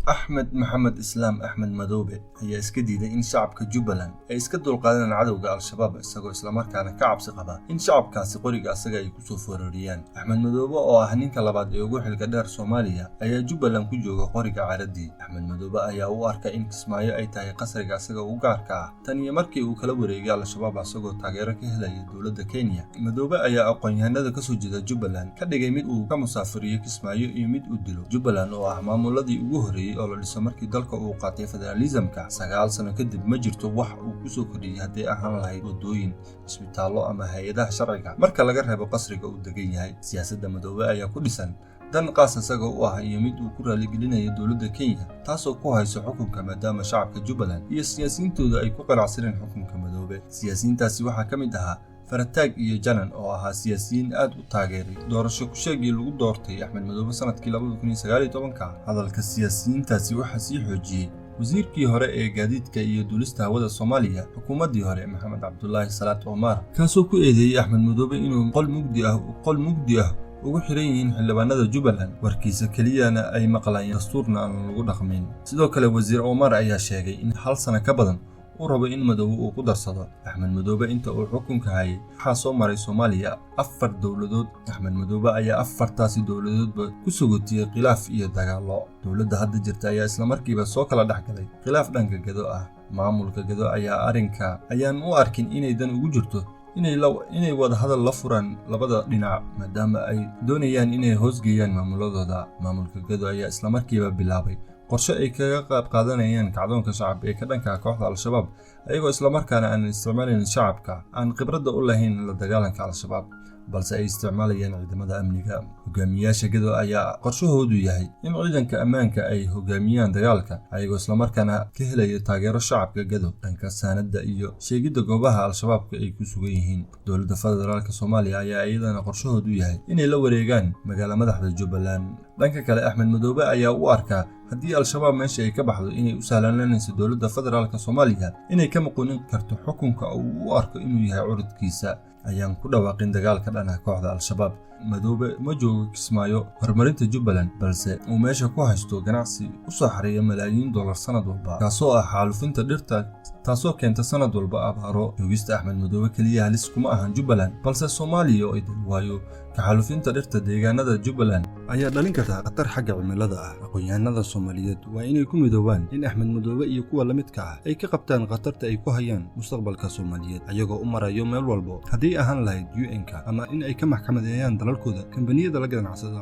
Axmed Maxamed Islaam Axmed Madoobe ayaa iska diiday in shacabka Jubbaland ay iska dulqaadaan cadawga Al-Shabaab isagoo isla markaana ka cabsi qaba in shacabkaasi qoriga asaga ay ku soo foorariyaan. Axmed Madoobe oo ah ninka labaad ee ugu xilka dheer Soomaaliya ayaa Jubbaland ku jooga qoriga caaradii. Axmed Madoobe ayaa u arka in Kismaayo ay tahay qasriga asaga ugu gaarka ah tan iyo markii uu kala wareegay Al-Shabaab asagoo taageero ka helaya dowladda Kenya. Madoobe ayaa aqoon-yahanada ka soo jeeda Jubbaland ka dhigay mid uu ka musaafiriyo Kismaayo iyo mid uu dilo. Jubbaland oo ah maamuladii ugu horeeyay oo la dhiso markii dalka uu qaatay federalismka 9 sano kadib ma jirto wax uu ku soo kordhiyay haddii ahaan lahayd wadooyin, isbitaallo ama hay'adaha sharciga marka laga reebo qasriga uu degan yahay. Siyaasadda Madoobe ayaa ku dhisan dan qaas asaga u ah iyo mid uu ku raaligelinayo dowladda Kenya taasoo ku hayso xukunka maadaama shacabka Jubbaland iyo siyaasiyiintooda ay ku qanacsaneen xukunka Madoobe. Siyaasiyiintaasi waxaa ka mid ahaa Farataag iyo Janan oo ahaa siyaasiyiin aad u taageeray doorasho ku sheegay lagu doortay Axmed Madoobe sanadkii 2019. Hadalka siyaasiyiintaasi waxaa sii xoojiyay wasiirkii hore ee gaadiidka iyo duulista hawada Soomaaliya xukuumaddii hore Maxamed Cabdullaahi Salaad Omar kaasoo ku eedeeyay Axmed Madoobe inuu qol mugdi ah ugu xiran yihiin xildhibaanada Jubbaland warkiisa keliyana ay maqlayeen dastuurna aan lagu dhaqmin. Sidoo kale wasiir Omar ayaa sheegay in hal sano ka badan uu rabo in Madoobe uu ku darsado. Axmed Madoobe inta uu xukunka hayay waxaa soo maray Soomaaliya 4 dowladood. Axmed Madoobe ayaa 4taasi dowladoodba ku sugotiyay khilaaf iyo dagaallo. Dowladda hadda jirta ayaa isla markiiba soo kala dhaxgalay khilaaf dhanka Gedo ah. Maamulka Gedo ayaa ayaan u arkin inay dan ugu jirto inay wada hadal la furaan labada dhinac maadaama ay doonayaan inay hoosgeeyaan maamuladooda. Maamulka Gedo ayaa isla markiiba bilaabay qorshe ay kaga qayb qaadanayaan kacdoonka shacab ee ka dhanka kooxda Al-Shabaab ayagoo isla markaana aan isticmaalin shacabka aan khibradda u lahayn la dagaalanka Al-Shabaab balse ay isticmaalayaan ciidamada amniga. Hogaamiyaasha Gedo ayaa qorshahoodu yahay in ciidanka ammaanka ay hogaamiyaan dagaalka ayagoo isla markaana ka helaya taageero shacabka Gedo dhanka saanada iyo sheegidda goobaha Al-Shabaabka ay ku sugan yihiin. Dowladda federaalka Soomaaliya ayaa iyadana qorshahoodu yahay inay la wareegaan magaala madaxda Jubbaland. Dhanka kale Axmed Madoobe ayaa u arka haddii Al-Shabaab meesha ay ka baxdo inay u sahlananayso dowladda federaalka Soomaaliya inay ka muquunin karto xukunka uu u arko inuu yahay curudkiisa ayaan ku dhawaaqin dagaalka dhanaha kooxda Al-Shabaab. Madoobe ma joogo Kismaayo horumarinta Jubbaland balse uu meesha ku haysto ganacsi u soo xareeya malaayiin dollar sanad walba kaasoo ah xaalufinta dhirta taasoo keenta sanad walba abaaro. Joogista Axmed Madoobe kaliya halis kuma ahan Jubbaland balse Soomaaliya oo idil waayo ka xaalufinta dhirta deegaanada Jubbaland ayaa dhalin karta khatar xagga cimilada ah. Aqoon-yahanada Soomaaliyeed waa inay ku midoobaan in Axmed Madoobe iyo kuwa la midka ah ay ka qabtaan khatarta ay ku hayaan mustaqbalka Soomaaliyeed ayagoo u marayo meel walba haddii ahaan lahayd UN-ka ama in ay ka maxkamadeeyaan dalalkooda kambaniyada la ganacsada.